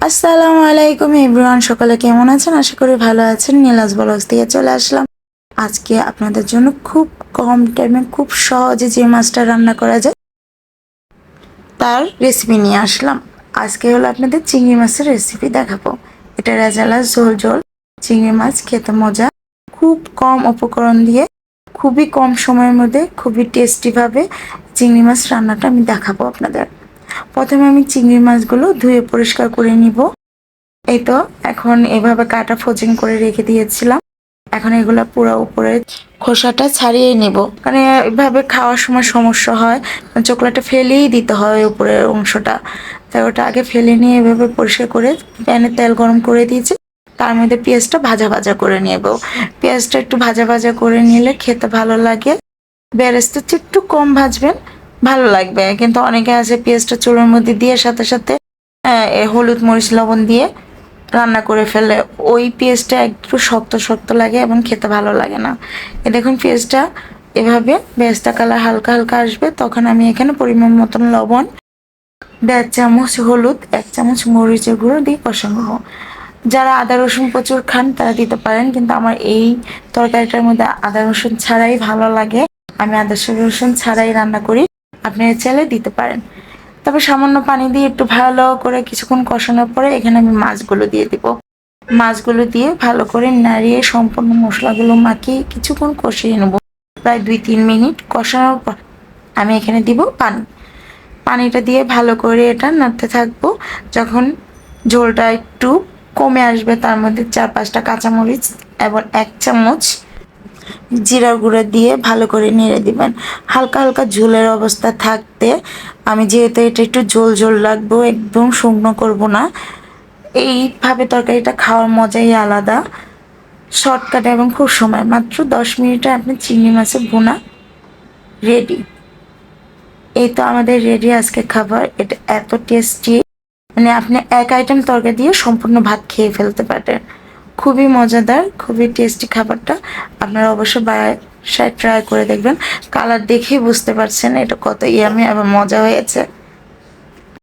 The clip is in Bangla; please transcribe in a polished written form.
আসসালামু আলাইকুম এভরিওয়ান, সকলে কেমন আছেন? আশা করি ভালো আছেন। নীলাজ ব্লগস থেকে চলে আসলাম আজকে আপনাদের জন্য খুব কম টাইমে খুব সহজে যে মাছটা রান্না করা যায় তার রেসিপি নিয়ে আসলাম। আজকে হলো আপনাদের চিংড়ি মাছের রেসিপি দেখাবো। এটা রেজালা ঝোল ঝোল চিংড়ি মাছ, খেতে মজা, খুব কম উপকরণ দিয়ে খুবই কম সময়ের মধ্যে খুবই টেস্টিভাবে চিংড়ি মাছ রান্নাটা আমি দেখাবো আপনাদের। প্রথমে আমি চিংড়ি মাছগুলো ধুয়ে পরিষ্কার করে নিব। এই তো এখন এভাবে কাটা ফোজিং করে রেখে দিয়েছিলাম। এখন এগুলা পুরো উপরে খোসাটা ছাড়িয়ে নিব, কারণ এভাবে খাওয়ার সময় সমস্যা হয়, চোকলাটা ফেলেই দিতে হয় উপরের অংশটা। তাই ওটা আগে ফেলে নিয়ে এভাবে পরিষ্কার করে প্যানে তেল গরম করে দিয়েছি। তার মধ্যে পেঁয়াজটা ভাজা ভাজা করে নেব। পেঁয়াজটা একটু ভাজা ভাজা করে নিলে খেতে ভালো লাগে। বেরেস্তা একটু কম ভাজবেন, ভালো লাগবে। কিন্তু অনেকে আছে পেঁয়াজটা চুলোর মধ্যে দিয়ে সাথে সাথে হলুদ মরিচ লবণ দিয়ে রান্না করে ফেলে, ওই পেঁয়াজটা একটু শক্ত শক্ত লাগে এবং খেতে ভালো লাগে না। এ দেখুন পেঁয়াজটা এভাবে বেরেস্তা কালার হালকা হালকা আসবে, তখন আমি এখানে পরিমাণ মতন লবণ, 1.5 চামচ হলুদ, 1 চামচ মরিচের গুঁড়ো দিয়ে কষানো। যারা আদা রসুন প্রচুর খান তারা দিতে পারেন, কিন্তু আমার এই তরকারিটার মধ্যে আদা রসুন ছাড়াই ভালো লাগে। আমি আদা রসুন ছাড়াই রান্না করি, আপনারা চাইলে দিতে পারেন। তারপর সামান্য পানি দিয়ে একটু ভালো করে কিছুক্ষণ কষানোর পরে এখানে আমি মাছগুলো দিয়ে দিব। মাছগুলো দিয়ে ভালো করে নাড়িয়ে সম্পূর্ণ মশলাগুলো মাখিয়ে কিছুক্ষণ কষিয়ে নেব। প্রায় 2-3 মিনিট কষানোর পর আমি এখানে দিব পানি। পানিটা দিয়ে ভালো করে এটা নাড়তে থাকবো। যখন ঝোলটা একটু কমে আসবে তার মধ্যে 4-5টা কাঁচামরিচ এবং 1 চামচ জিরার গুঁড়ো দিয়ে ভালো করে নেড়ে দিবেন। হালকা হালকা ঝোলের অবস্থা থাকতে, আমি যেহেতু এটা একটু ঝোল ঝোল রাখবো, একদম শুকনো করব না। এইভাবে তরকারিটা খাওয়ার মজাই আলাদা। শর্টকাট এবং খুব সময়, মাত্র 10 মিনিটে আপনি চিংড়ি মাছের ভুনা রেডি। এই তো আমাদের রেডি আজকে খাবার। এটা এত টেস্টি, মানে আপনি এক আইটেম তরকারি দিয়ে সম্পূর্ণ ভাত খেয়ে ফেলতে পারেন। খুবই মজাদার, খুবই টেস্টি খাবারটা। আপনারা অবশ্যই বাসায় ট্রাই করে দেখবেন। কালার দেখেই বুঝতে পারছেন এটা কত ইয়ামি এবং মজা হয়েছে।